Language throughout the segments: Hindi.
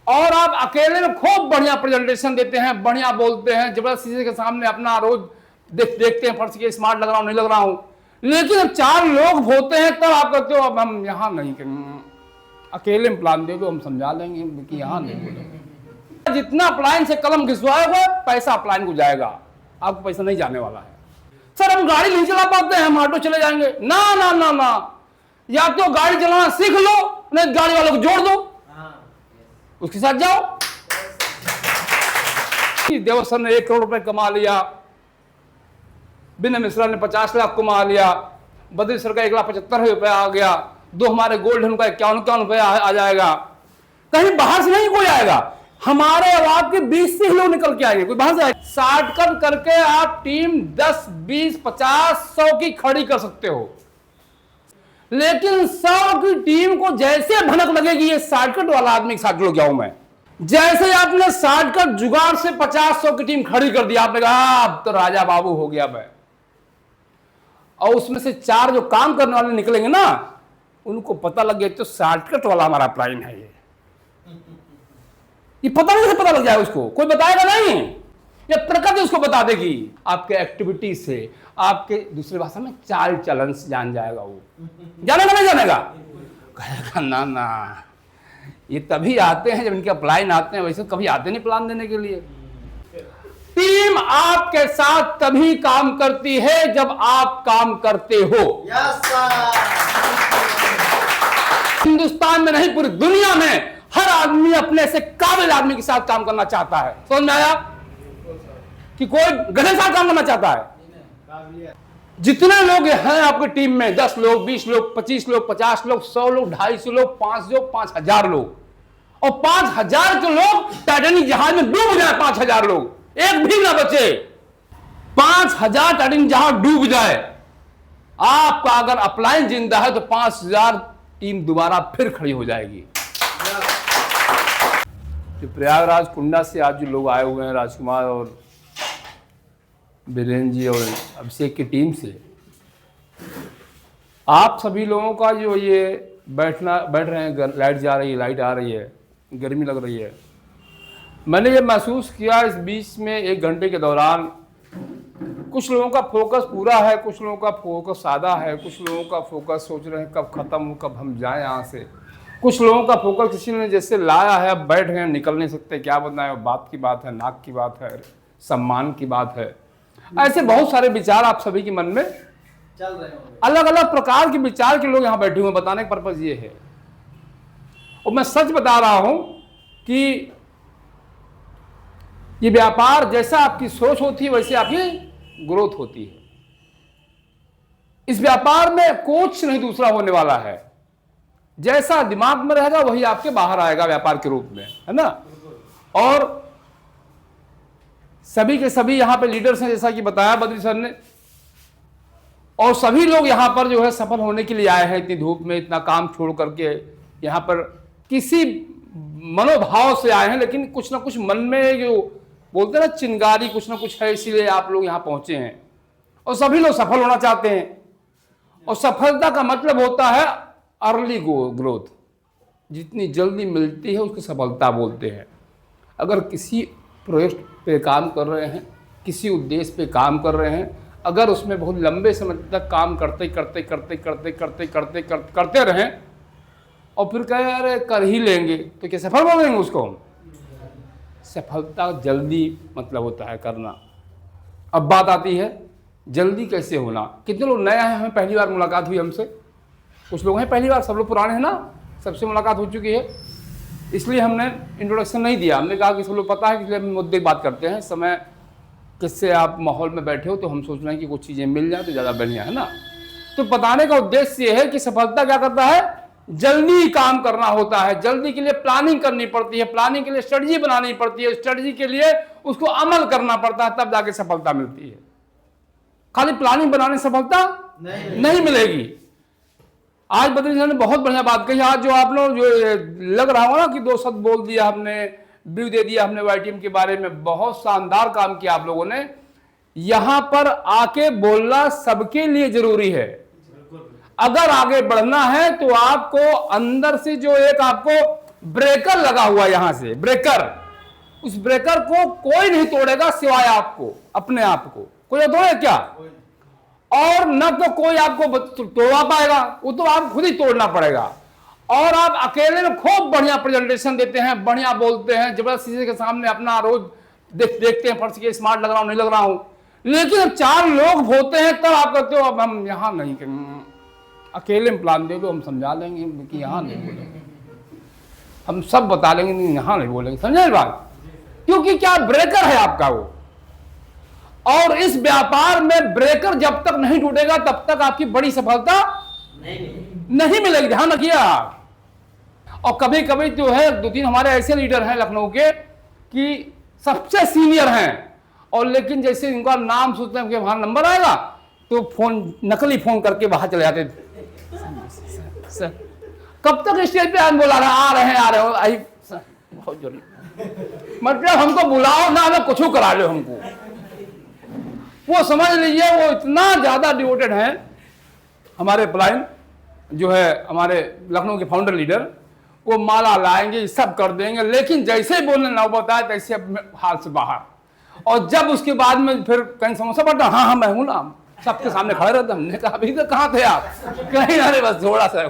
और आप अकेले में खूब बढ़िया प्रेजेंटेशन देते हैं, बढ़िया बोलते हैं, जबरदस्त शीशे के सामने अपना रोज देखते हैं फर्श के स्मार्ट लग रहा हूं नहीं लग रहा हूं, लेकिन अब 4 लोग होते हैं तब आप कहते हो अब हम यहां नहीं करेंगे, अकेले में प्लान दे दो हम समझा लेंगे कि यहां नहीं बोलेंगे। जितना प्लान से कलम घिसवाएगा पैसा प्लान को जाएगा, आपको पैसा नहीं जाने वाला है। सर हम गाड़ी नहीं चला पाते हैं, हम ऑटो चले जाएंगे, ना ना ना ना, या तो गाड़ी चलाना सीख लो, नहीं गाड़ी वालों को जोड़ दो, उसके साथ जाओ। देवस्थान ने 1 करोड़ रुपए कमा लिया, विनय मिश्रा ने 50 लाख कमा लिया, बद्री सर का 1,75,000 रुपया आ गया, 2 हमारे गोल्डन का 51 रुपया आ जाएगा। कहीं बाहर से नहीं कोई आएगा, हमारे आवाज के 20 से लोग निकल के आएंगे, कोई बाहर से आएगा। शॉर्टकट करके आप टीम 10, 20, 50, 100 की खड़ी कर सकते हो, लेकिन 100 की टीम को जैसे भनक लगेगी ये शॉर्टकट वाला आदमी के साथ जुड़ गया हूं मैं, जैसे आपने शॉर्टकट जुगाड़ से 50-100 की टीम खड़ी कर दिया, आपने कहा अब तो राजा बाबू हो गया मैं, और उसमें से 4 जो काम करने वाले निकलेंगे ना, उनको पता लग गया तो शॉर्टकट वाला हमारा प्लान है, ये पता नहीं से पता लग जाए, उसको कोई बताएगा नहीं, या प्रकृति उसको बता देगी, आपके एक्टिविटी से, आपके दूसरी भाषा में चाल चलन से जान जाएगा, वो जानेगा नहीं जानेगा, कहेगा ना ना ये तभी आते हैं जब इनके प्लान आते हैं, वैसे कभी आते नहीं प्लान देने के लिए। टीम आपके साथ तभी काम करती है जब आप काम करते हो। हिंदुस्तान में नहीं पूरी दुनिया में हर आदमी अपने से काबिल आदमी के साथ काम करना चाहता है, समझ में आया कि कोई गधे के साथ काम करना चाहता है। जितने लोग हैं आपकी टीम में 10 लोग, 20 लोग, 25 लोग, 50 लोग, 100 लोग, 250 लोग, 5 लोग, 5,000 लोग, और 5,000 के लोग टाइटैनिक जहाज में डूब जाए, 5,000 लोग, एक भी ना बचे, 5,000 टाइटैनिक जहाज डूब जाए, आपका अगर अपलाइन जिंदा है तो 5,000 टीम दोबारा फिर खड़ी हो जाएगी। प्रयागराज कुंडा से आज जो लोग आए हुए हैं, राजकुमार और बीरेन जी और अभिषेक की टीम से, आप सभी लोगों का जो ये बैठ रहे हैं, लाइट जा रही है, लाइट आ रही है, गर्मी लग रही है, मैंने ये महसूस किया इस बीच में 1 घंटे के दौरान कुछ लोगों का फोकस पूरा है, कुछ लोगों का फोकस सादा है, कुछ लोगों का फोकस सोच रहे हैं कब खत्म हो, कब हम जाएं यहाँ से, कुछ लोगों का फोकस किसी ने जैसे लाया है, अब बैठ गए, निकल नहीं सकते, क्या बताएं, बात की बात है, नाक की बात है, सम्मान की बात है, ऐसे बहुत सारे विचार आप सभी के मन में चल रहे हैं, अलग अलग प्रकार के विचार के लोग यहाँ बैठे हुए। बताने का पर्पज ये है, और मैं सच बता रहा हूं कि ये व्यापार जैसा आपकी सोच होती है वैसे आपकी ग्रोथ होती है। इस व्यापार में कुछ नहीं दूसरा होने वाला है, जैसा दिमाग में रहेगा वही आपके बाहर आएगा व्यापार के रूप में, है ना। और सभी के सभी यहाँ पे लीडर्स हैं, जैसा कि बताया बद्री सर ने, और सभी लोग यहाँ पर जो है सफल होने के लिए आए हैं, इतनी धूप में इतना काम छोड़ करके यहाँ पर किसी मनोभाव से आए हैं, लेकिन कुछ ना कुछ मन में जो बोलते हैं ना चिंगारी, कुछ ना कुछ है, इसीलिए आप लोग यहाँ पहुंचे हैं, और सभी लोग सफल होना चाहते हैं। और सफलता का मतलब होता है अर्ली ग्रोथ, जितनी जल्दी मिलती है उसको सफलता बोलते हैं। अगर किसी प्रोजेक्ट पे काम कर रहे हैं, किसी उद्देश्य पे काम कर रहे हैं, अगर उसमें बहुत लंबे समय तक काम करते रहें और फिर कहें अरे कर ही लेंगे, तो क्या सफल हो जाएंगे उसको हम? सफलता जल्दी मतलब होता है करना। अब बात आती है जल्दी कैसे होना। कितने लोग नए हैं, हमें पहली बार मुलाकात हुई हमसे, कुछ लोग हैं पहली बार, सब लोग पुराने हैं ना, सबसे मुलाकात हो चुकी है, इसलिए हमने इंट्रोडक्शन नहीं दिया। हमने कहा कि सब लोग पता है, इसलिए हम मुद्दे की बात करते हैं। समय किससे आप माहौल में बैठे हो तो हम सोच रहे हैं कि कुछ चीज़ें मिल जाए तो ज़्यादा बढ़िया है ना। तो बताने का उद्देश्य ये है कि सफलता क्या करता है, जल्दी काम करना होता है, जल्दी के लिए प्लानिंग करनी पड़ती है, प्लानिंग के लिए स्ट्रेटजी बनानी पड़ती है, स्ट्रेटजी के लिए उसको अमल करना पड़ता है, तब जाके सफलता मिलती है। खाली प्लानिंग बनाने से सफलता नहीं मिलेगी। आज बद्री सर ने बहुत बढ़िया बात कही। आज जो आप लोग जो लग रहा हो ना कि 2 शब्द बोल दिया हमने, ब्रीफ दे दिया हमने YTM के बारे में, बहुत शानदार काम किया आप लोगों ने। यहां पर आके बोलना सबके लिए जरूरी है। अगर आगे बढ़ना है तो आपको अंदर से जो एक आपको ब्रेकर लगा हुआ यहां से, ब्रेकर, उस ब्रेकर को कोई नहीं तोड़ेगा सिवाय आपको, अपने आप को। कोई तोड़े क्या? और न तो कोई आपको तोड़वा पाएगा, वो तो आप खुद ही तोड़ना पड़ेगा। और आप अकेले में खूब बढ़िया प्रेजेंटेशन देते हैं, बढ़िया बोलते हैं, जबरदस्त शीशे के सामने अपना रोज देखते हैं फर्श के, स्मार्ट लग रहा हूं नहीं लग रहा हूं, लेकिन अब 4 लोग होते हैं तब आप कहते हो अब हम यहां नहीं करेंगे, अकेले में प्लान दे दो हम समझा लेंगे कि यहां नहीं बोलेंगे, हम सब बता लेंगे नहीं यहां नहीं बोलेंगे। समझे बात? क्योंकि क्या ब्रेकर है आपका वो। और इस व्यापार में ब्रेकर जब तक नहीं टूटेगा तब तक आपकी बड़ी सफलता नहीं मिलेगी, ध्यान रखिए आप। और कभी कभी जो है 2-3 हमारे ऐसे लीडर हैं लखनऊ के कि सबसे सीनियर हैं, और लेकिन जैसे इनका नाम सोचते हैं कि वहां नंबर आएगा तो फोन, नकली फोन करके बाहर चले जाते। कब तक स्टेज पे बोला रहा आ रहे हैं आई, बहुत जरूरी, मतलब हमको बुलाओ ना, हमें कुछ करा लो हमको। वो समझ लीजिए वो इतना ज्यादा डिवोटेड है। हमारे पलायन जो है हमारे लखनऊ के फाउंडर लीडर, वो माला लाएंगे सब कर देंगे, लेकिन जैसे बोलने नौबत आए तैसे हाल से बाहर। और जब उसके बाद में फिर कहीं समोसा पड़ता, हाँ हाँ मैं हूं ना, सबके सामने खड़े रहते। हमने कहा अभी तो कहाँ थे आप? कहीं अरे बस थोड़ा सा।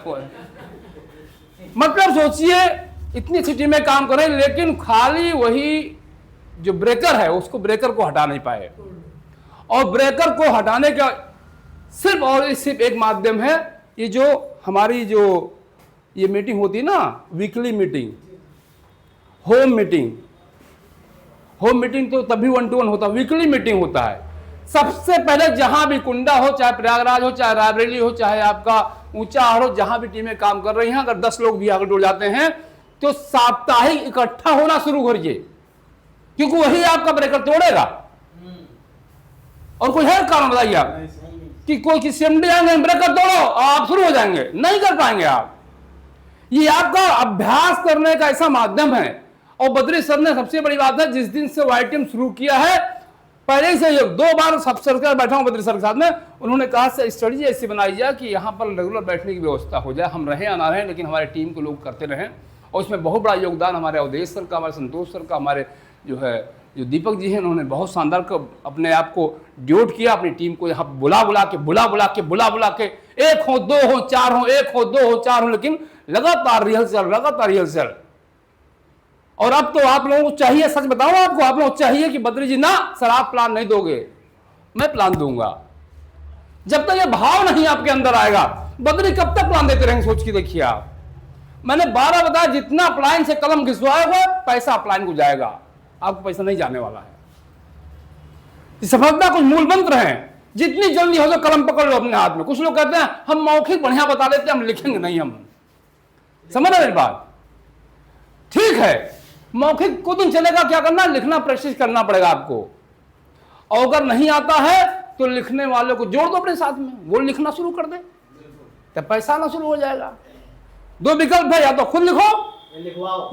मतलब सोचिए इतनी सिटी में काम करें, लेकिन खाली वही जो ब्रेकर है उसको, ब्रेकर को हटा नहीं पाए। और ब्रेकर को हटाने का सिर्फ और सिर्फ एक माध्यम है, ये जो हमारी जो ये मीटिंग होती है ना, weekly meeting, home meeting. Home meeting तो तभी 1-to-1 होता है, वीकली मीटिंग होता है। सबसे पहले जहां भी कुंडा हो, चाहे प्रयागराज हो, चाहे रायबरेली हो, चाहे आपका ऊंचा हो, जहां भी टीमें काम कर रही हैं, अगर 10 लोग भी आगे जुड़ जाते हैं तो साप्ताहिक इकट्ठा होना शुरू करिए, क्योंकि वही आपका ब्रेकर तोड़ेगा। और कोई है कारण बताइए आप कि कोई किसी एमडी आएंगे ब्रेकर तोड़ो आप शुरू हो जाएंगे, नहीं कर पाएंगे आप। ये आपका अभ्यास करने का ऐसा माध्यम है। और बद्री सर ने सबसे बड़ी बात है, जिस दिन से वाईटीएम शुरू किया है, पहले से 2 बार सब सर बैठा हूं बद्री सर के साथ में, उन्होंने कहा स्ट्रेटजी ऐसी बनाई जाए कि यहाँ पर रेगुलर बैठने की व्यवस्था हो जाए, हम रहें या ना रहें, लेकिन हमारे टीम के लोग करते रहें। और उसमें बहुत बड़ा योगदान हमारे अवधेश सर का, हमारे संतोष सर का, हमारे जो दीपक जी हैं, उन्होंने बहुत शानदार अपने आप को ड्यूट किया, अपनी टीम को यहाँ बुला बुला के 1 हो 2 हो 4 हो, 1 हो 2 हो 4 हो, लेकिन लगातार रिहर्सल। और अब तो आप लोगों को चाहिए, सच बताऊं आपको, आप लोगों को चाहिए कि बद्री जी ना सर आप प्लान नहीं दोगे, मैं प्लान दूंगा। जब तक ये भाव नहीं आपके अंदर आएगा, बद्री कब तक प्लान देते रहेंगे? सोच के देखिए आप। मैंने 12 बताया, जितना प्लान से कलम घिसवाएगा पैसा प्लान को जाएगा, आपको पैसा नहीं जाने वाला है। सफलता कुछ मूल मंत्र हैं, जितनी जल्दी हो तो कलम पकड़ लो अपने हाथ में। कुछ लोग कहते हैं हम मौखिक बढ़िया बता देते हैं, हम लिखेंगे नहीं, हम समझ रहे मेरी बात? ठीक है, मौखिक को दिन चलेगा, क्या करना, लिखना प्रैक्टिस करना पड़ेगा आपको। और अगर नहीं आता है तो लिखने वालों को जोड़ दो अपने साथ में, वो लिखना शुरू कर दे, तो पैसा आना शुरू हो जाएगा। 2 विकल्प है, या तो खुद लिखो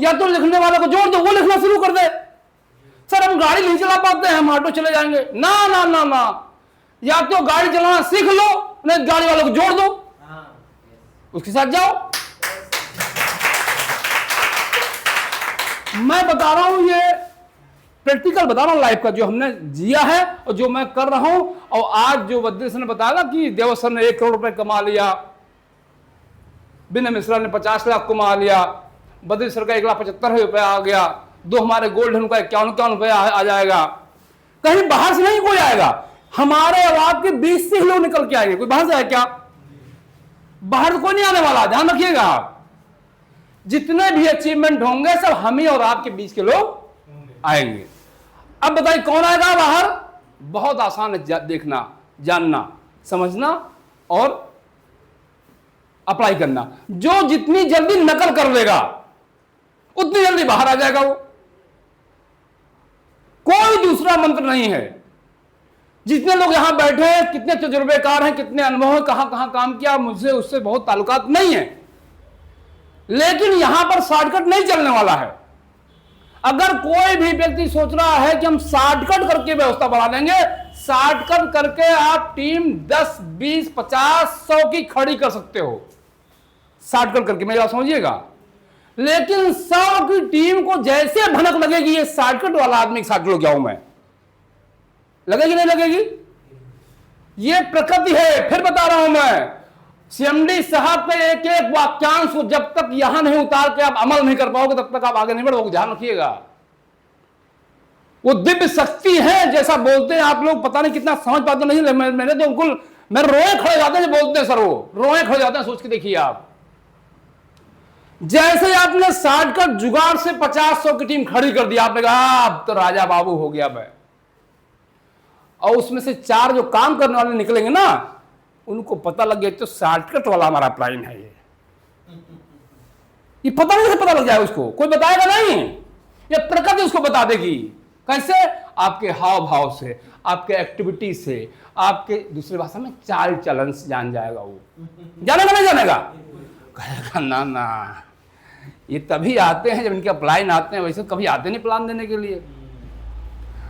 या तो लिखने वाले को जोड़ दो, वो लिखना शुरू कर दे। सर हम गाड़ी नहीं चला पाते हैं, हम ऑटो चले जाएंगे, ना ना ना ना, या तो गाड़ी चलाना सीख लो, नहीं गाड़ी वालों को जोड़ दो, उसके साथ जाओ। मैं बता रहा हूं, ये प्रैक्टिकल बता रहा हूं लाइफ का, जो हमने जिया है और जो मैं कर रहा हूं। और आज जो बद्री सर ने बताया कि देव सर ने 1 करोड़ रुपए कमा लिया, विनय मिश्रा ने 50 लाख कमा लिया, बद्री सर का 1,75,000 रुपया आ गया, 2 हमारे गोल्ड है उनका 51 रुपया आ जाएगा। कहीं बाहर से नहीं कोई आएगा, हमारे आवाज के 20 से ही लोग निकल के आएंगे। कोई बाहर से आए क्या? बाहर कोई नहीं आने वाला, ध्यान रखिएगा आप। जितने भी अचीवमेंट होंगे सब हम ही और आपके बीच के लोग आएंगे। अब बताइए कौन आएगा बाहर? बहुत आसान है देखना, जानना, समझना और अप्लाई करना। जो जितनी जल्दी नकल कर लेगा उतनी जल्दी बाहर आ जाएगा वो। कोई दूसरा मंत्र नहीं है। जितने लोग यहां बैठे हैं, कितने तजुर्बेकार हैं, कितने अनुभव है, कहां कहां काम किया, मुझसे उससे बहुत ताल्लुकात नहीं है, लेकिन यहां पर शॉर्टकट नहीं चलने वाला है। अगर कोई भी व्यक्ति सोच रहा है कि हम शॉर्टकट करके व्यवस्था बढ़ा देंगे, शॉर्टकट करके आप टीम 10, 20, 50, 100 की खड़ी कर सकते हो, शॉर्टकट करके, मेरी बात समझिएगा। लेकिन 100 की टीम को जैसे भनक लगेगी ये शॉर्टकट वाला आदमी शॉर्टकट हो गया हूं मैं, लगेगी नहीं लगेगी? ये प्रकृति है। फिर बता रहा हूं मैं, सीएमडी साहब के एक एक वाक्यांश को जब तक यहां नहीं उतार के आप अमल नहीं कर पाओगे तब तक आप आगे नहीं बढ़ोगे, ध्यान रखिएगा। वो दिव्य शक्ति है जैसा बोलते हैं आप लोग, पता नहीं कितना समझ पाते नहीं। मैंने तो बिल्कुल मेरे रोए खड़े जाते हैं बोलते हैं सर, वो रोए खड़े जाते हैं। सोच के देखिए आप, जैसे आपने शॉर्टकट जुगाड़ से 50-100 की टीम खड़ी कर दी, आपने कहा अब तो राजा बाबू हो गया मैं, और उसमें से 4 जो काम करने वाले निकलेंगे ना, उनको पता लग गया तो शॉर्टकट वाला हमारा प्लान है ये पता नहीं पता लग जाए उसको, कोई बताएगा नहीं, ये प्रकृति उसको बता देगी। कैसे? आपके हाव भाव से, आपके एक्टिविटी से, आपके दूसरी भाषा में चाल चलन से जान जाएगा। वो जानेगा नहीं जानेगा? कहेगा ना ना, ये तभी आते हैं जब इनके प्लान आते हैं, वैसे कभी आते नहीं प्लान देने के लिए।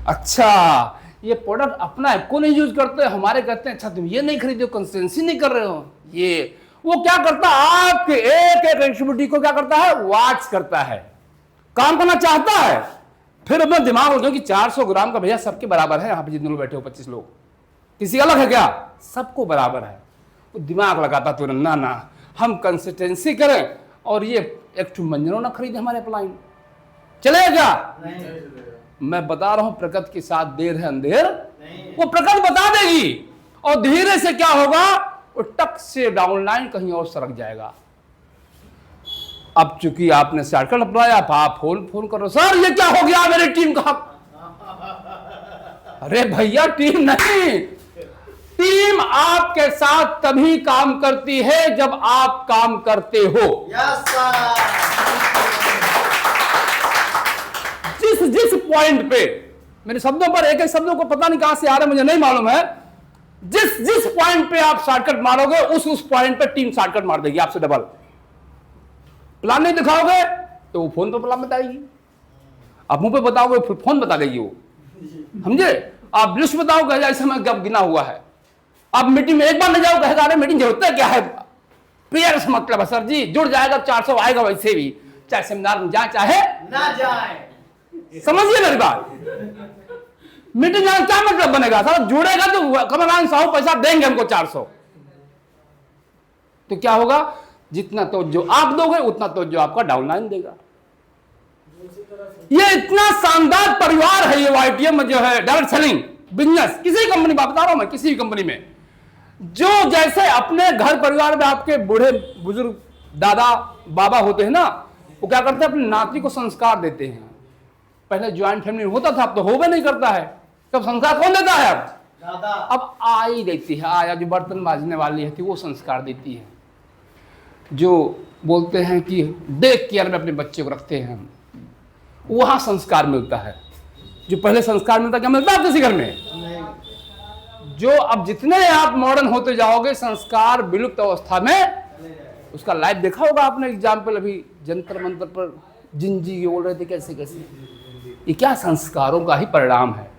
अच्छा, ये प्रोडक्ट अपना को नहीं यूज करते, हमारे कहते हैं अच्छा तुम ये नहीं खरीदो, कंसिस्टेंसी नहीं कर रहे हो। ये वो क्या करता है, आपके एक एक एक्टिविटी को क्या करता है, वॉच करता है, काम करना चाहता है। फिर अपना दिमाग हो कि 400 ग्राम का भैया सबके बराबर है, यहाँ पे जितने लोग बैठे हो 25 लोग, किसी अलग है क्या? सबको बराबर है। वो दिमाग लगाता तो ना ना हम कंसिस्टेंसी करें और ये एक मंजनों ना खरीदे हमारे अप्लाइन, चलेगा क्या? नहीं। मैं बता रहा हूं प्रकृति के साथ देर है अंधेर, वो प्रकृति बता देगी और धीरे से क्या होगा, वो टक से डाउनलाइन कहीं और सरक जाएगा। अब चूंकि आपने शॉर्टकट अपनाया, आप फोन करो, सर ये क्या हो गया मेरी टीम का? अरे भैया टीम नहीं, टीम आपके साथ तभी काम करती है जब आप काम करते हो। जिस पॉइंट पे, मेरे शब्दों पर एक एक शब्दों को पता नहीं कहां से आ रहे मुझे नहीं मालूम है, जिस पॉइंट पे आप शॉर्टकट मारोगे उस पॉइंट पे टीम शॉर्टकट मार देगी आपसे डबल। प्लान नहीं दिखाओगे तो वो फोन पे प्लान बताएगी, आप मुंह पे बताओगे फोन बता देगी वो, समझे? आप लिस्ट बताओगे ऐसे में कब गिना हुआ है, आप मीटिंग में एक बार नहीं जाओ, कहेगा अरे मीटिंग जरूरत है क्या है, प्रेयर से मतलब है सर जी, जुड़ जाएगा 400 आएगा वैसे भी, चाहे सेमिनार में जाए चाहे ना जाए। समझिए मेरी बात, मीटिंग जाने क्या मतलब बनेगा, सर जुड़ेगा तो कमरान 100 पैसा देंगे हमको 400, तो क्या होगा, जितना तो जो आप दोगे उतना तो जो आपका डाउनलाइन देगा। ये इतना शानदार परिवार है ये YTM में जो है डायरेक्ट सेलिंग बिजनेस, किसी कंपनी में बता रहा हूं मैं, किसी भी कंपनी में, जो जैसे अपने घर परिवार में आपके बूढ़े बुजुर्ग दादा बाबा होते हैं ना, वो क्या करते हैं, अपने नाती को संस्कार देते हैं। पहले ज्वाइंट फैमिली होता था, अब तो होवे नहीं करता है, तब संस्कार कौन देता है? अब आई देती है, आया जो बर्तन मांजने वाली है थी वो संस्कार देती है, जो बोलते हैं कि डे केयर में अपने बच्चे को रखते हैं, वहां संस्कार मिलता है। जो पहले संस्कार मिलता, क्या मिलता है किसी घर में? जो अब जितने आप मॉडर्न होते जाओगे संस्कार विलुप्त अवस्था में, उसका लाइव देखा होगा आपने एग्जाम्पल, अभी जंतर मंतर पर जिंजी बोल रहे थे कैसे कैसे, ये क्या संस्कारों का ही परिणाम है।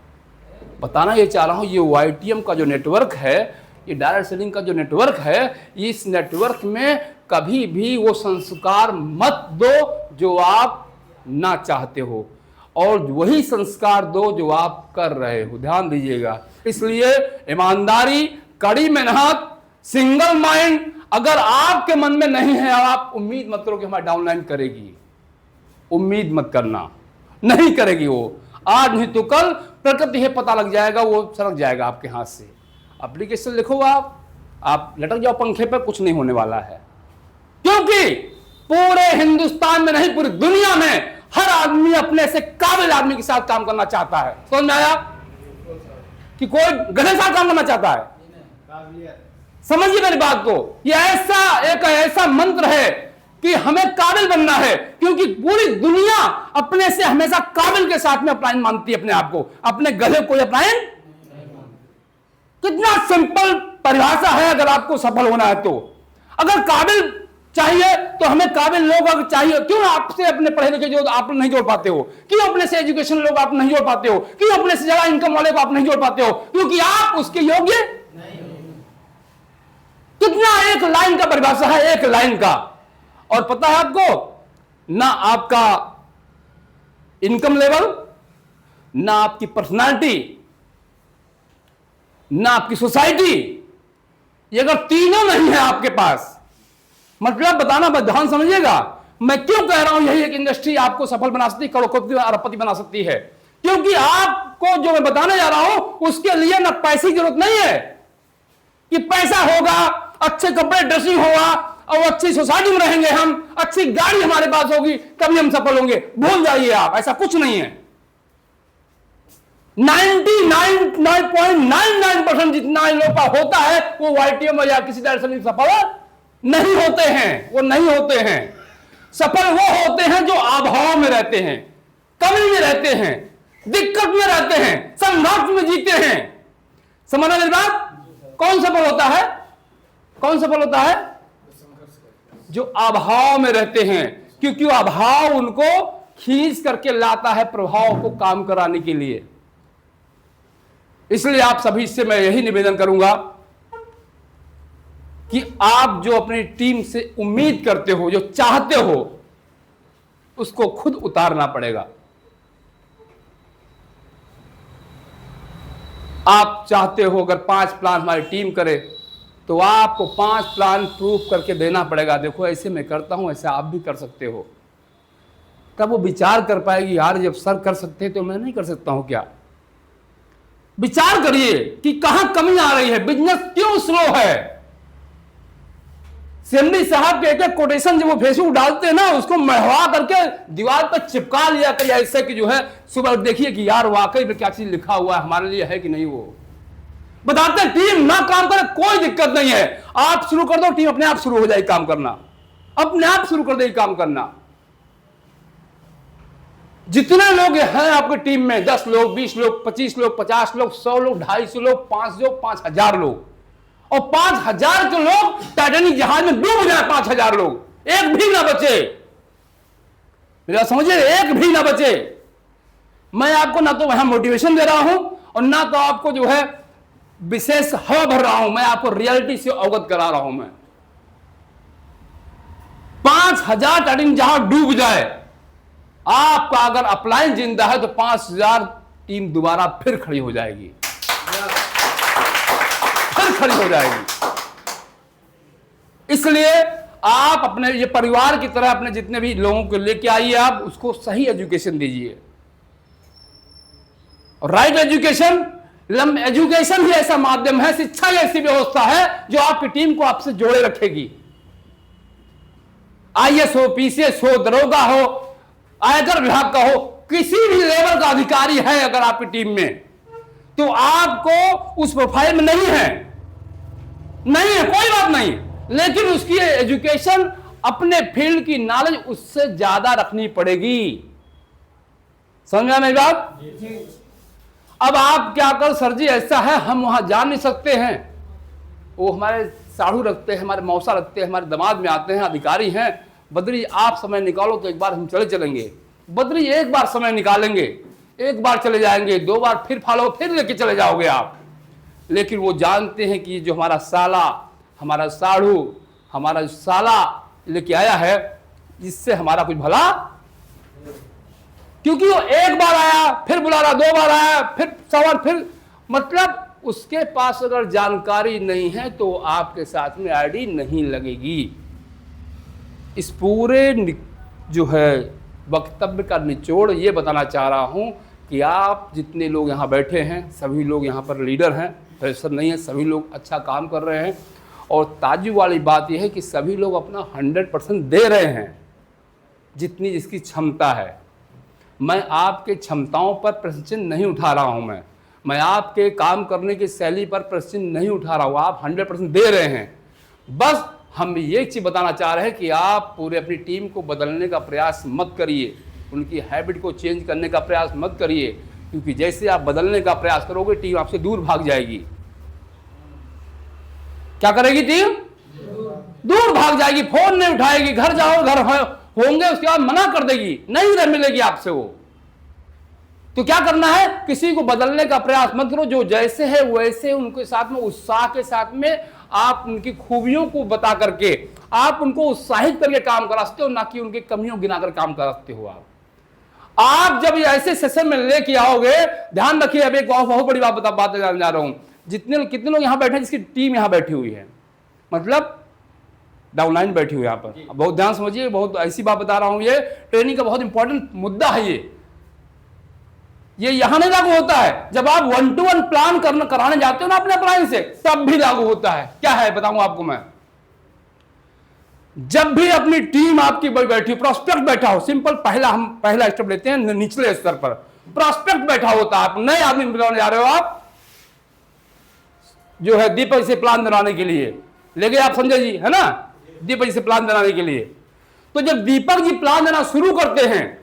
बताना ये चाह रहा हूं, ये YTM का जो नेटवर्क है, ये डायरेक्ट सेलिंग का जो नेटवर्क है, इस नेटवर्क में कभी भी वो संस्कार मत दो जो आप ना चाहते हो, और वही संस्कार दो जो आप कर रहे हो। ध्यान दीजिएगा, इसलिए ईमानदारी, कड़ी मेहनत, सिंगल माइंड अगर आपके मन में नहीं है, आप उम्मीद मत करो कि हमारी डाउनलाइन करेगी, उम्मीद मत करना, नहीं करेगी वो। आज नहीं तो कल प्रकृति है पता लग जाएगा, वो सरक जाएगा आपके हाथ से। एप्लीकेशन लिखो, आप लटक जाओ पंखे पर, कुछ नहीं होने वाला है, क्योंकि पूरे हिंदुस्तान में नहीं पूरी दुनिया में हर आदमी अपने से काबिल आदमी के साथ काम करना चाहता है। समझ में आया कि कोई गधे साथ काम करना चाहता है? समझिए मेरी बात को, ये ऐसा मंत्र है कि हमें काबिल बनना है, क्योंकि पूरी दुनिया अपने से हमेशा काबिल के साथ में अप्लाइन मानती है अपने आप को, अपने गधे को अप्लाइन। कितना सिंपल परिभाषा है, अगर आपको सफल होना है तो। अगर काबिल चाहिए तो हमें काबिल लोग अगर चाहिए, क्यों आपसे अपने पढ़े लिखे जो आप नहीं जोड़ पाते हो, क्यों अपने से एजुकेशन लोग आप नहीं जोड़ पाते हो, क्यों अपने से ज्यादा इनकम वाले को आप नहीं जोड़ पाते हो, क्योंकि आप उसके योग्य नहीं। कितना एक लाइन का परिभाषा है, एक लाइन का। और पता है आपको, ना आपका इनकम लेवल, ना आपकी पर्सनालिटी, ना आपकी सोसाइटी, ये अगर तीनों नहीं है आपके पास, मतलब बताना ध्यान समझिएगा, मैं क्यों कह रहा हूं यही एक इंडस्ट्री आपको सफल बना सकती है, करोड़पति अरबपति बना सकती है, क्योंकि आपको जो मैं बताने जा रहा हूं उसके लिए ना पैसे की जरूरत नहीं है कि पैसा होगा, अच्छे कपड़े ड्रेसिंग होगा और अच्छी सोसाइटी में रहेंगे, हम अच्छी गाड़ी हमारे पास होगी तभी हम सफल होंगे। भूल जाइए आप, ऐसा कुछ नहीं है। 99.99% जितना इन लोगों का होता है वो वाईटीएम या किसी तरह से सफल नहीं होते हैं, वो नहीं होते हैं। सफल वो होते हैं जो अभाव में रहते हैं, कमी में रहते हैं, दिक्कत में रहते हैं, संघर्ष में जीते हैं। समझना मेरी बात? कौन सफल होता है? कौन सफल होता है? जो अभाव में रहते हैं, क्योंकि अभाव उनको खींच करके लाता है प्रभाव को काम कराने के लिए। इसलिए आप सभी से मैं यही निवेदन करूंगा कि आप जो अपनी टीम से उम्मीद करते हो, जो चाहते हो, उसको खुद उतारना पड़ेगा। आप चाहते हो अगर 5 प्लान हमारी टीम करे तो आपको 5 प्लान प्रूफ करके देना पड़ेगा, देखो ऐसे मैं करता हूं, ऐसे आप भी कर सकते हो। तब वो विचार कर पाएगी, यार जब सर कर सकते तो मैं नहीं कर सकता हूं क्या? विचार करिए कि कहां कमी आ रही है, बिजनेस क्यों स्लो है। सीएमडी साहब के एक कोटेशन जब वो फेसबुक डालते हैं ना, उसको महवा करके दीवार पर चिपका लिया करिए ऐसे कि जो है सुबह देखिए कि यार वाकई में क्या चीज लिखा हुआ है, हमारे लिए है कि नहीं। वो बताते हैं टीम ना काम करे कोई दिक्कत नहीं है, आप शुरू कर दो, टीम अपने आप शुरू हो जाएगी काम करना, अपने आप शुरू कर देगी काम करना। जितने लोग हैं आपकी टीम में, 10 लोग, 20 लोग, 25 लोग, 50 लोग, 100 लोग, 250 लोग, 500 लोग, 5000 लोग, और 5000 के लोग टाइटैनिक जहाज में डूब जाए, 5000 लोग, एक भी ना बचे। मेरा समझिए, एक भी ना बचे। मैं आपको ना तो वहां मोटिवेशन दे रहा हूं और ना तो आपको जो है विशेष हवा भर रहा हूं, मैं आपको रियलिटी से अवगत करा रहा हूं। मैं 5000 टाइटैनिक जहाज डूब जाए, आपका अगर अपलाइन जिंदा है तो 5000 टीम दोबारा फिर खड़ी हो जाएगी, फिर खड़ी हो जाएगी। इसलिए आप अपने ये परिवार की तरह अपने जितने भी लोगों को लेके आइए, आप उसको सही एजुकेशन दीजिए। राइट एजुकेशन, एजुकेशन ही ऐसा माध्यम है, शिक्षा ही ऐसी व्यवस्था है जो आपकी टीम को आपसे जोड़े रखेगी। आईएएस हो, पीसीएस हो, दरोगा हो, आयकर विभाग का हो, किसी भी लेवल का अधिकारी है अगर आपकी टीम में, तो आपको उस प्रोफाइल में नहीं है, नहीं है, कोई बात नहीं, लेकिन उसकी एजुकेशन, अपने फील्ड की नॉलेज उससे ज्यादा रखनी पड़ेगी। समझा मेरी बात? अब आप क्या कर, सर जी ऐसा है हम वहां जा नहीं सकते हैं, वो हमारे साढ़ू रखते हैं, हमारे मौसा रखते हैं, हमारे दामाद में आते हैं, अधिकारी हैं, बद्री आप समय निकालो तो एक बार हम चलेंगे। बद्री एक बार समय निकालेंगे, एक बार चले जाएंगे, 2 बार फिर फॉलो, फिर लेके चले जाओगे आप। लेकिन वो जानते हैं कि जो हमारा साला, हमारा साढ़ू, हमारा साला लेके आया है, इससे हमारा कुछ भला, क्योंकि वो एक बार आया, फिर बुला रहा, 2 बार आया, फिर सवाल, फिर मतलब उसके पास अगर जानकारी नहीं है तो आपके साथ में आईडी नहीं लगेगी। इस पूरे जो है वक्तव्य का निचोड़ ये बताना चाह रहा हूं कि आप जितने लोग यहाँ बैठे हैं, सभी लोग यहाँ पर लीडर हैं, प्रेशर नहीं है, सभी लोग अच्छा काम कर रहे हैं। और ताज्जुब वाली बात यह है कि सभी लोग अपना 100% दे रहे हैं, जितनी जिसकी क्षमता है। मैं आपके क्षमताओं पर प्रश्न नहीं उठा रहा हूँ, मैं आपके काम करने की शैली पर प्रश्न नहीं उठा रहा हूँ, आप 100% दे रहे हैं। बस हम ये चीज़ बताना चाह रहे हैं कि आप पूरे अपनी टीम को बदलने का प्रयास मत करिए, उनकी हैबिट को चेंज करने का प्रयास मत करिए, क्योंकि जैसे आप बदलने का प्रयास करोगे टीम आपसे दूर भाग जाएगी। क्या करेगी टीम? दूर भाग जाएगी, फोन नहीं उठाएगी, घर जाओ, घर होंगे उसके बाद मना कर देगी, नहीं रह मिलेगी आपसे वो। तो क्या करना है, किसी को बदलने का प्रयास मत करो, जो जैसे है वैसे उनके साथ में उत्साह के साथ में आप उनकी खूबियों को बता करके आप उनको उत्साहित करके काम करा सकते हो, ना कि उनकी कमियों गिनाकर काम करा सकते हो। आप जब ये ऐसे सेशन में लेके आओगे, ध्यान रखिए, अब एक बहुत बड़ी बात बताने जा रहा हूं। कितने लोग यहां बैठे हैं जिसकी टीम यहां बैठी हुई है, मतलब डाउनलाइन बैठी हुई है यहां पर। बहुत ध्यान समझिए, बहुत ऐसी बात बता रहा हूं, ये ट्रेनिंग का बहुत इंपॉर्टेंट मुद्दा है। ये यहां नहीं लागू होता है, जब आप 1-to-1 प्लान कराने जाते हो ना अपने अप्लायंस से, तब भी लागू होता है। क्या है बताऊं आपको मैं, जब भी अपनी टीम आपकी बैठी, प्रोस्पेक्ट बैठा हो, सिंपल पहला स्टेप लेते हैं निचले स्तर पर, प्रोस्पेक्ट बैठा होता है, आप नए आदमी बनाने जा रहे हो, आप जो है दीपक से प्लान बनाने के लिए ले गए आप संजय जी, है ना, दीपक जी से प्लान बनाने के लिए। तो जब दीपक जी प्लान देना शुरू करते हैं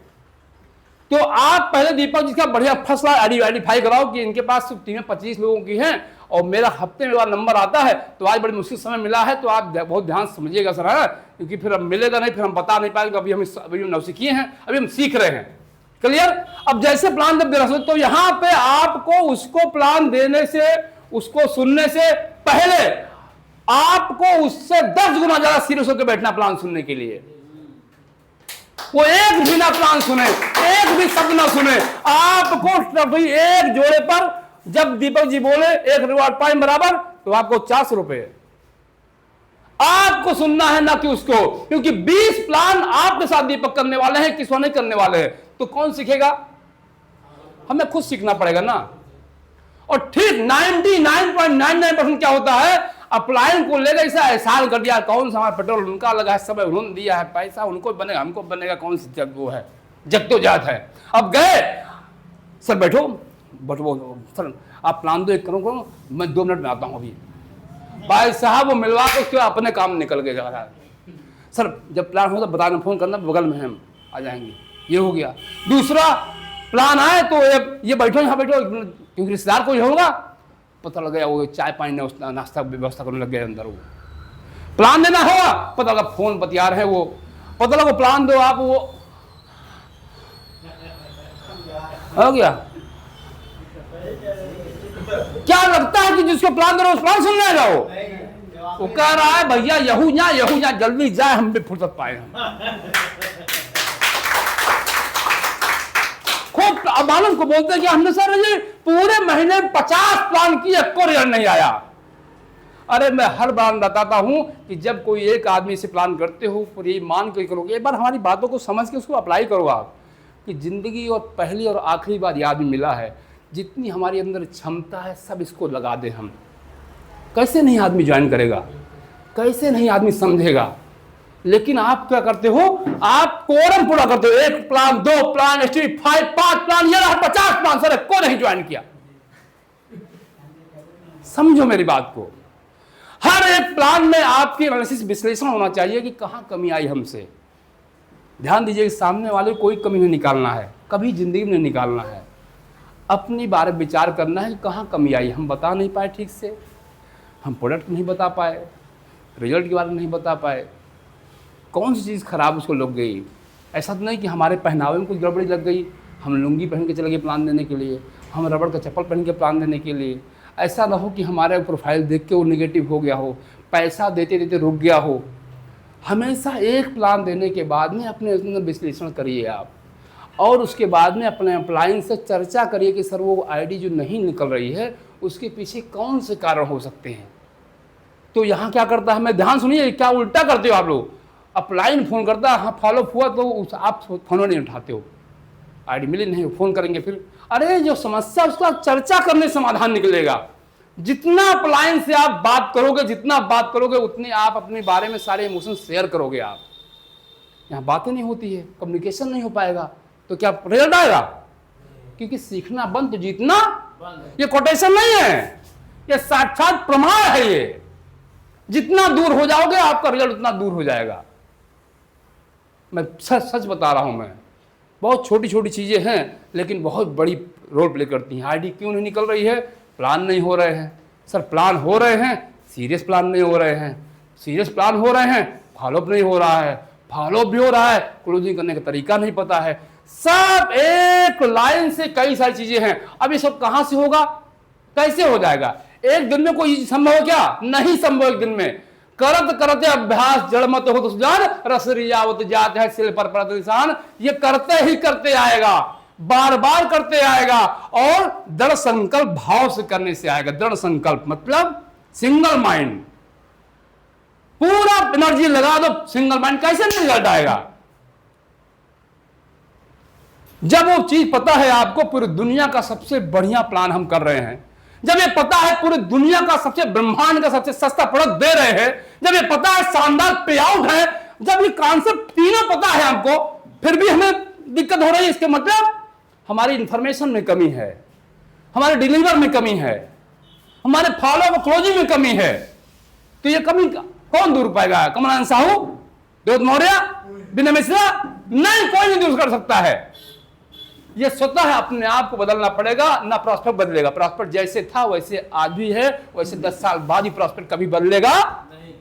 तो आप पहले दीपक जी का बढ़िया फर्स्ट क्लास आइडेंटिफाई कराओ कि इनके पास टीमें 25 लोगों की हैं और मेरा हफ्ते में बार नंबर आता है, तो आज बड़ी मुश्किल समय मिला है, तो आप बहुत ध्यान समझिएगा सर, है, क्योंकि फिर अब मिलेगा नहीं, फिर हम बता नहीं पाएंगे, अभी हम नौसिखिए हैं, अभी हम सीख रहे हैं। क्लियर। अब जैसे प्लान जब दे रहे, तो यहां पे आपको उसको प्लान देने से, उसको सुनने से पहले आपको उससे 10 गुना ज्यादा सीरियस होकर बैठना प्लान सुनने के लिए। वो एक भी ना प्लान सुने, एक भी शब्द ना सुने, आपको तभी एक जोड़े पर जब दीपक जी बोले 1 रिवॉर्ड पॉइंट बराबर, तो आपको 400 रुपए आपको सुनना है, ना कि उसको, क्योंकि 20 प्लान आपके साथ दीपक करने वाले हैं, किसी नहीं करने वाले हैं। तो कौन सीखेगा? हमें खुद सीखना पड़ेगा ना। और ठीक 99.99% क्या होता है, अप्लायंस को लेकर ऐसा एहसान कर दिया, कौन सा हमारा पेट्रोल उनका लगा है, समय उन्होंने दिया है, पैसा उनको बनेगा, हमको बनेगा, कौन सी जग वो है, जगतोजात है। अब गए सर, बैठो सर, आप प्लान दो, एक करो, मैं 2 मिनट में आता हूं अभी। भाई साहब वो मिलवा के उसके अपने काम निकल गए जा रहा है। सर जब प्लान हो तो बताना, फोन करना, बगल में हम आ जाएंगे। ये हो गया। दूसरा प्लान आए तो ये बैठो, यहाँ बैठो, क्योंकि रिश्तेदार कोई होगा, पता लग गया वो चाय पानी नाश्ता व्यवस्था करने लग गए अंदर। वो प्लान देना होगा, पता लगा फोन बतिया रहे, वो पता लगा प्लान दो आप, वो हो गया। क्या लगता है कि जिसको प्लान दे रहे हो प्लान सुन लेगा वो कह रहा है भैया यहू जा जल्दी जाए, हम भी फुर्सत पाए। खूब मालूम को बोलते हैं कि हमने सर ये पूरे महीने 50 प्लान किए, कोई रिजल्ट नहीं आया। अरे मैं हर बार बताता हूं कि जब कोई एक आदमी से प्लान करते हो, फिर ये मान के करोगे, एक बार हमारी बातों को समझ के उसको अप्लाई करो आप, कि जिंदगी और पहली और आखिरी बार ये आदमी मिला है, जितनी हमारी अंदर क्षमता है सब इसको लगा दें हम। कैसे नहीं आदमी ज्वाइन करेगा, कैसे नहीं आदमी समझेगा। लेकिन आप क्या करते हो, आप कोरम पूरा करते हो, 1 प्लान 2 प्लान 5 प्लान, ये 50 प्लान, सर को नहीं ज्वाइन किया। समझो मेरी बात को, हर एक प्लान में आपकी एनालिसिस विश्लेषण होना चाहिए कि कहां कमी आई हमसे। ध्यान दीजिए, सामने वाले कोई कमी नहीं निकालना है, कभी जिंदगी में नहीं निकालना है, अपनी बारे में विचार करना है कि कहाँ कमी आई, हम बता नहीं पाए ठीक से, हम प्रोडक्ट नहीं बता पाए, रिजल्ट के बारे में नहीं बता पाए, कौन सी चीज़ खराब उसको लग गई। ऐसा तो नहीं कि हमारे पहनावे में कुछ गड़बड़ी लग गई, हम लुंगी पहन के चले गए प्लान देने के लिए, हम रबड़ का चप्पल पहन के प्लान देने के लिए। ऐसा ना हो कि हमारे प्रोफाइल देख के वो नेगेटिव हो गया हो, पैसा देते देते रुक गया हो। हमेशा एक प्लान देने के बाद में अपने अंदर विश्लेषण करिए आप, और उसके बाद में अपने अप्लायंस से चर्चा करिए कि सर वो आईडी जो नहीं निकल रही है उसके पीछे कौन से कारण हो सकते हैं। तो यहाँ क्या करता है, मैं ध्यान सुनिए, क्या उल्टा करते हो आप लोग। अप्लाइन फ़ोन करता है, हाँ फॉलो हुआ, तो आप फ़ोन नहीं उठाते हो, आईडी मिली नहीं, फ़ोन करेंगे फिर। अरे जो समस्या उसका चर्चा करने समाधान निकलेगा। जितना अप्लायंस से आप बात करोगे, जितना बात करोगे, उतनी आप अपने बारे में सारे इमोशन शेयर करोगे। आप यहाँ बातें नहीं होती है, कम्युनिकेशन नहीं हो पाएगा, तो क्या रिजल्ट आएगा? क्योंकि सीखना बंद तो जीतना, ये कोटेशन नहीं है, ये साक्षात प्रमाण है। ये जितना दूर हो जाओगे आपका रिजल्ट उतना दूर हो जाएगा। मैं सच बता रहा हूं। मैं बहुत छोटी छोटी चीजें हैं लेकिन बहुत बड़ी रोल प्ले करती हैं। आईडी क्यों नहीं निकल रही है? प्लान नहीं हो रहे हैं। सर प्लान हो रहे हैं, सीरियस प्लान नहीं हो रहे हैं। सीरियस प्लान हो रहे हैं, फॉलोअप नहीं हो रहा है। फॉलोअप भी हो रहा है, क्लोजिंग करने का तरीका नहीं पता है। सब एक लाइन से कई सारी चीजें हैं। अब ये सब कहां से होगा, कैसे हो जाएगा? एक दिन में कोई संभव है क्या? नहीं संभव एक दिन में। करत करते अभ्यास जड़ मत हो तो सुजान, रस रियावत जात है सिल पर परत निशान। ये करते ही करते आएगा, बार बार करते आएगा, और दृढ़ संकल्प भाव से करने से आएगा। दृढ़ संकल्प मतलब सिंगल माइंड, पूरा एनर्जी लगा दो, सिंगल माइंड कैसे रिजल्ट आएगा? जब वो चीज पता है आपको पूरी दुनिया का सबसे बढ़िया प्लान हम कर रहे हैं, जब ये पता है पूरी दुनिया का सबसे ब्रह्मांड का सबसे सस्ता प्रोडक्ट दे रहे हैं, जब ये पता है शानदार पे आउट है, जब ये कॉन्सेप्ट तीनों पता है हमको, फिर भी हमें दिक्कत हो रही है, इसके मतलब हमारी इंफॉर्मेशन में कमी है, हमारे डिलीवर में कमी है, हमारे फॉलो व क्लोजिंग में कमी है। तो ये कमी कौन दूर पाएगा? कमलानंद साहू, देवदत्त मौर्य, विनय मिश्रा? नहीं, कोई नहीं दूर कर सकता है। ये स्वतः अपने आप को बदलना पड़ेगा, ना प्रॉस्पेक्ट बदलेगा। प्रॉस्पेक्ट जैसे था वैसे आज भी है, वैसे 10 साल बाद ही प्रॉस्पेक्ट कभी बदलेगा नहीं।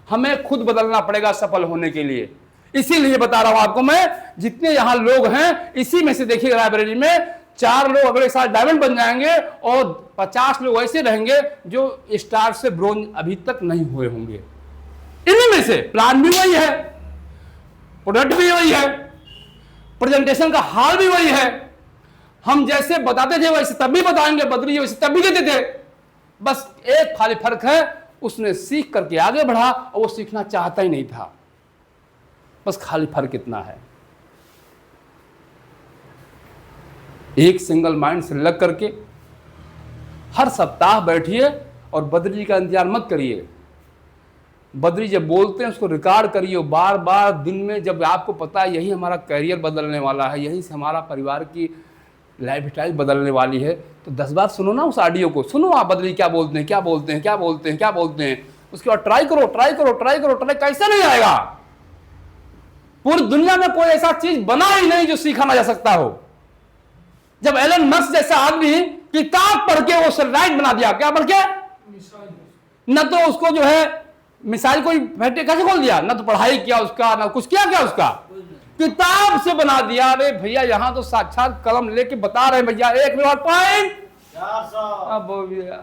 हमें खुद बदलना पड़ेगा सफल होने के लिए। इसीलिए बता रहा हूं आपको मैं, जितने यहां लोग हैं, इसी में से देखिए लाइब्रेरी में 4 लोग अगले साल डायमंड बन जाएंगे, और 50 लोग ऐसे रहेंगे जो स्टार से ब्रोंज अभी तक नहीं हुए होंगे। इन्हीं में से प्लान भी वही है, प्रोडक्ट भी वही है, प्रेजेंटेशन का हाल भी वही है। हम जैसे बताते थे वैसे तब भी बताएंगे, बदली वैसे तब भी कहते थे। बस एक खाली फर्क है, उसने सीख करके आगे बढ़ा और वो सीखना चाहता ही नहीं था। बस खाली फर्क इतना है। एक सिंगल माइंड से लग करके हर सप्ताह बैठिए और बद्री का इंतजार मत करिए। बद्री जब बोलते हैं उसको रिकॉर्ड करिए बार बार दिन में। जब आपको पता है यही हमारा करियर बदलने वाला है, यहीं से हमारा परिवार की लाइफ स्टाइल बदलने वाली है, तो 10 बार सुनो ना उस ऑडियो को। सुनो आप बद्री क्या बोलते हैं, क्या बोलते हैं, क्या बोलते हैं, क्या बोलते हैं। उसके बाद ट्राई करो, ट्राई करो, ट्राई करो, ट्राई। कैसे नहीं आएगा? पूरी दुनिया में कोई ऐसा चीज बना ही नहीं जो सीखा ना जा सकता हो। जब एलन मस्क जैसा आदमी किताब पढ़ के वो सैटेलाइट बना दिया, क्या पढ़ के? न तो उसको जो है मिसाइल कोई फैक्ट्री कैसे खोल दिया, ना तो पढ़ाई किया उसका, ना कुछ किया, क्या उसका किताब से बना दिया। अरे भैया यहां तो साक्षात कलम लेके बता रहे हैं भैया, 1 मिनट पॉइंट 400।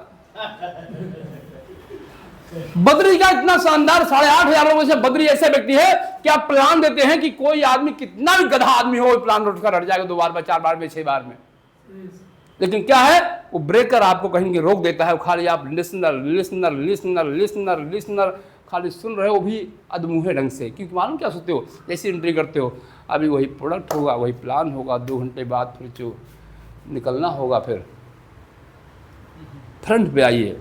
बद्री का इतना शानदार 8,500 लोगों से बद्री ऐसे व्यक्ति है कि आप प्लान देते हैं कि कोई आदमी कितना भी गधा आदमी हो प्लान उठकर हट जाएगा 2 बार में, 4 बार में, 6 बार में। लेकिन क्या है, वो ब्रेकर आपको कहीं रोक देता है। खाली आप listener listener listener listener listener खाली सुन रहे हो, वो भी अधमुहे ढंग से। क्योंकि मालूम क्या सोचते हो, जैसे एंट्री करते हो अभी वही प्रोडक्ट होगा, वही प्लान होगा, 2 घंटे बाद फिर जो निकलना होगा, फिर फ्रंट पे आइए।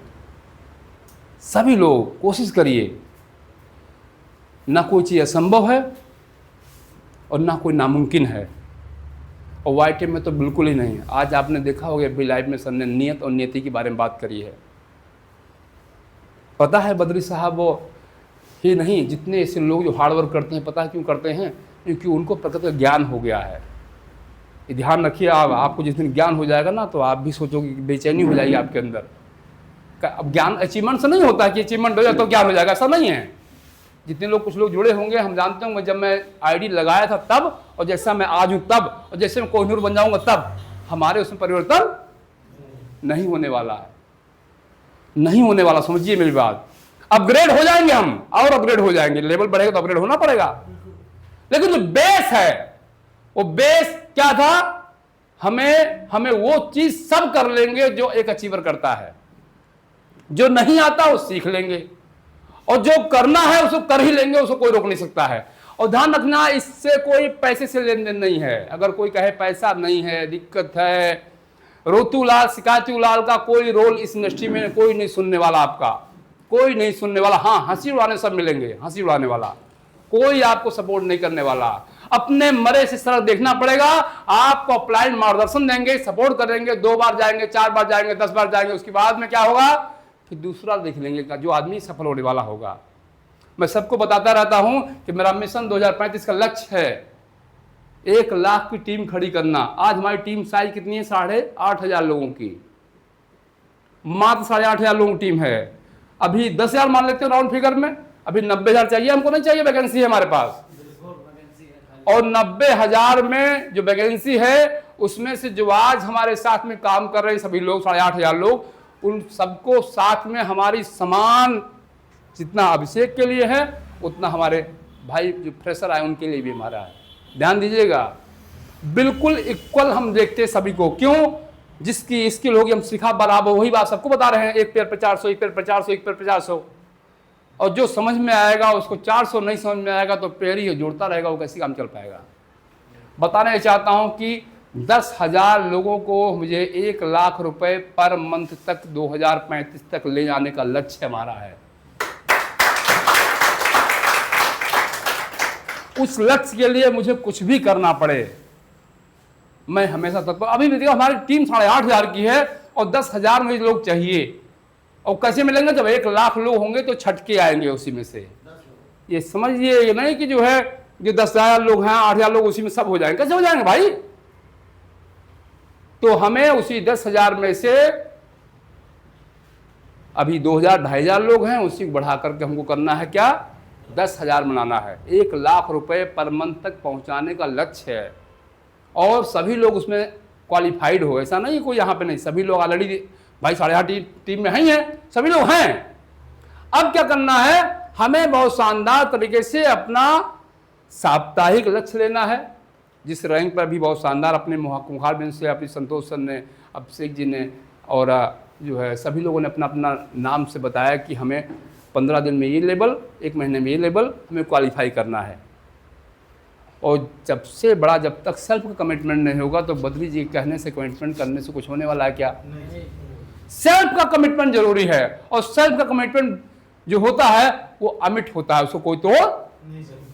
सभी लोग कोशिश करिए, ना कोई चीज़ असंभव है और ना कोई नामुमकिन है, और वाइट में तो बिल्कुल ही नहीं। आज आपने देखा होगा अभी लाइफ में सर ने नियत और नियति के बारे में बात करी है। पता है बद्री साहब वो ही नहीं, जितने ऐसे लोग जो हार्ड वर्क करते हैं, पता है क्यों करते हैं? क्योंकि उनको प्रकृति का ज्ञान हो गया है। ये ध्यान रखिए, आपको जिस दिन ज्ञान हो जाएगा ना, तो आप भी सोचोगे कि बेचैनी हो जाएगी आपके अंदर। अब ज्ञान अचीवमेंट से नहीं होता है कि अचीवमेंट हो जाए तो ज्ञान हो जाएगा, ऐसा नहीं है। जितने लोग, कुछ लोग जुड़े होंगे, हम जानते होंगे जब मैं आईडी लगाया था तब, और जैसा मैं आज हूँ तब, और जैसे मैं कोहिनूर बन जाऊंगा तब, हमारे उसमें परिवर्तन नहीं होने वाला है, नहीं होने वाला। समझिए मेरी बात। अपग्रेड हो जाएंगे हम, और अपग्रेड हो जाएंगे, लेवल बढ़ेगा तो अपग्रेड होना पड़ेगा। लेकिन जो बेस है, वो बेस क्या था? हमें वो चीज सब कर लेंगे जो एक अचीवर करता है। जो नहीं आता वो सीख लेंगे, और जो करना है उसको कर ही लेंगे, उसको कोई रोक नहीं सकता है। और ध्यान रखना, इससे कोई पैसे से लेन देन नहीं है। अगर कोई कहे पैसा नहीं है, दिक्कत है, रोतू लाल शिकायतू लाल का कोई रोल इस इंडस्ट्री में कोई नहीं सुनने वाला, आपका कोई नहीं सुनने वाला। हाँ, हंसी उड़ाने सब मिलेंगे, हंसी उड़ाने वाला कोई आपको सपोर्ट नहीं करने वाला। अपने मरे से सड़क देखना पड़ेगा। आपको अप्लाइड मार्गदर्शन देंगे, सपोर्ट करेंगे। 2 बार जाएंगे, 4 बार जाएंगे, 10 बार जाएंगे, उसके बाद में क्या होगा? फिर दूसरा देख लेंगे जो आदमी सफल होने वाला होगा। मैं सबको बताता रहता हूं कि मेरा मिशन 2035 का लक्ष्य है 1 लाख की टीम खड़ी करना। आज हमारी टीम साइज कितनी है? 8,500 लोगों की, मात्र 8,500 लोगों की टीम है। अभी 10,000 मान लेते हैं राउंड फिगर में, अभी 90,000 चाहिए हमको, नहीं चाहिए? वैकेंसी है हमारे पास, और 90,000 में जो वैकेंसी है उसमें से जो आज हमारे साथ में काम कर रहे हैं सभी लोग, 8,500 लोग, उन सबको साथ में हमारी समान, जितना अभिषेक के लिए है उतना हमारे भाई जो फ्रेशर आए उनके लिए भी हमारा है। ध्यान दीजिएगा, बिल्कुल इक्वल हम देखते हैं सभी को। क्यों? जिसकी स्किल होगी हम सिखा बराबर, वही बात सबको बता रहे हैं, एक पैर पे 400, एक पैर पे 400, एक पैर पे 400। और जो समझ में आएगा उसको 400, नहीं समझ में आएगा तो पैर ही जोड़ता रहेगा, वो कैसे काम चल पाएगा। बताना चाहता हूं कि 10,000 लोगों को मुझे 1 लाख रुपए पर मंथ तक 2035 तक ले जाने का लक्ष्य हमारा है। उस लक्ष्य के लिए मुझे कुछ भी करना पड़े, मैं हमेशा तत्पर। अभी भी देखो हमारी टीम 8,500 की है और 10,000 मुझे लोग चाहिए। और कैसे मिलेंगे? जब 1 लाख लोग होंगे तो छटके आएंगे उसी में से। ये समझिए, ये नहीं कि जो है जो 10,000 लोग हैं, 8,000 लोग उसी में सब हो जाएंगे। कैसे हो जाएंगे भाई? तो हमें उसी 10,000 में से अभी 2,000 2,500 लोग हैं, उसी को बढ़ा करके हमको करना है क्या? 10,000 बनाना है। 1 लाख रुपए पर मंथ तक पहुंचाने का लक्ष्य है। और सभी लोग उसमें क्वालिफाइड हो, ऐसा नहीं कोई यहाँ पे नहीं, सभी लोग ऑलरेडी भाई 8,500 टीम में हैं, सभी लोग हैं। अब क्या करना है? हमें बहुत शानदार तरीके से अपना साप्ताहिक लक्ष्य लेना है, जिस रैंक पर भी बहुत शानदार अपने मुखारबिन से अपनी संतोष सर ने, अभिषेक जी ने और जो है सभी लोगों ने अपना अपना नाम से बताया कि हमें 15 दिन में ये लेवल, 1 महीने में ये लेवल हमें क्वालिफाई करना है। और जब से बड़ा, जब तक सेल्फ का कमिटमेंट नहीं होगा तो बद्री जी कहने से, कमिटमेंट करने से कुछ होने वाला है क्या? सेल्फ का कमिटमेंट जरूरी है। और सेल्फ का कमिटमेंट जो होता है वो अमिट होता है, उसको कोई तोड़ नहीं सकता।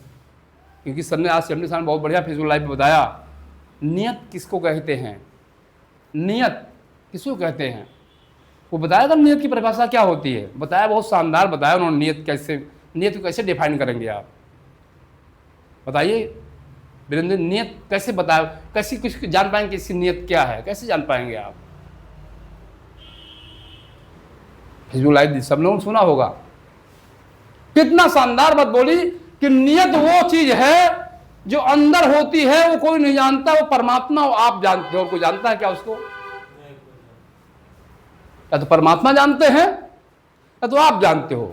क्योंकि सर ने आज 70 साल में बहुत बढ़िया फेसबुक लाइव में बताया, नियत किसको कहते हैं, नियत किसको कहते हैं, वो बताया था नियत की परिभाषा क्या होती है, बताया, बहुत शानदार बताया उन्होंने। नियत को कैसे डिफाइन करेंगे आप बताइए वीरेंद्र? नियत कैसे बताया, कैसे किसको जान पाएंगे इसकी नियत क्या है, कैसे जान पाएंगे आप? फेसबुक लाइव सब लोगों ने सुना होगा, कितना शानदार बात बोली कि नियत वो चीज है जो अंदर होती है, वो कोई नहीं जानता, वो परमात्मा आप जानते हो। और कोई जानता है क्या उसको? या तो परमात्मा जानते हैं या तो आप जानते हो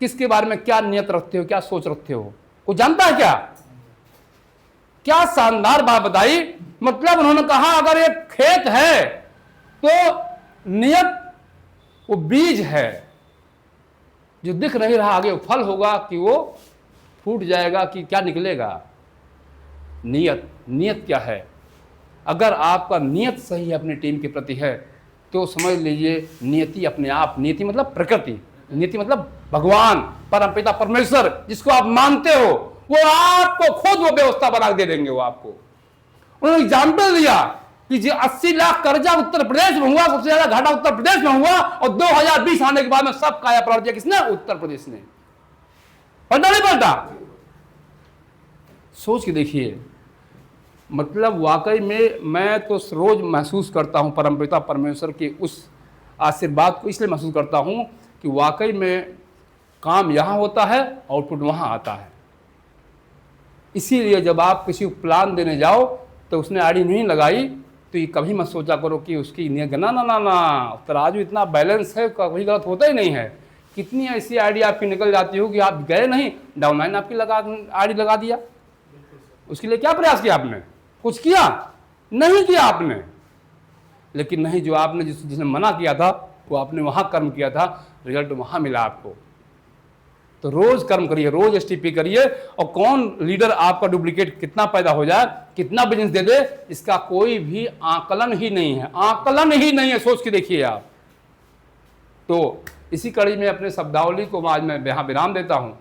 किसके बारे में क्या नियत रखते हो, क्या सोच रखते हो। कोई जानता है क्या? क्या शानदार बात बताई। मतलब उन्होंने कहा अगर एक खेत है तो नियत वो बीज है जो दिख नहीं रहा, आगे वो फल होगा कि वो फूट जाएगा कि क्या निकलेगा। नियत क्या है? अगर आपका नियत सही है अपनी टीम के प्रति है तो समझ लीजिए नियति अपने आप, नियति मतलब प्रकृति, नियति मतलब भगवान, परमपिता परमेश्वर जिसको आप मानते हो, वो आपको खुद वो व्यवस्था बना दे देंगे। वो आपको उन्होंने एग्जाम्पल दिया कि जो 80 लाख कर्जा उत्तर प्रदेश में हुआ, सबसे ज्यादा घाटा उत्तर प्रदेश में हुआ, और 2020 आने के बाद में सब काया पलट दिया किसने? उत्तर प्रदेश ने। पलटा नहीं पलटा? सोच के देखिए। मतलब वाकई में मैं तो रोज महसूस करता हूं परमपिता परमेश्वर के उस आशीर्वाद को, इसलिए महसूस करता हूं कि वाकई में काम यहां होता है, आउटपुट वहां आता है। इसीलिए जब आप किसी को प्लान देने जाओ तो उसने आईडी नहीं लगाई तो ये कभी मत सोचा करो कि उसकी नियत, ना ना ना ना, तराजू इतना बैलेंस है, कभी गलत होता ही नहीं है। कितनी ऐसी आईडी आपकी निकल जाती हो कि आप गए नहीं, डाउनलाइन आपकी आईडी लगा दिया। उसके लिए क्या प्रयास किया आपने? कुछ किया नहीं किया आपने। लेकिन नहीं, जो आपने जिसने मना किया था वो आपने वहां कर्म किया था, रिजल्ट वहां मिला आपको। तो रोज कर्म करिए, रोज एसटीपी करिए, और कौन लीडर आपका डुप्लीकेट कितना पैदा हो जाए, कितना बिजनेस दे दे, इसका कोई भी आकलन ही नहीं है, आकलन ही नहीं है। सोच के देखिए आप। तो इसी कड़ी में अपने शब्दावली को आज मैं यहाँ विराम देता हूँ।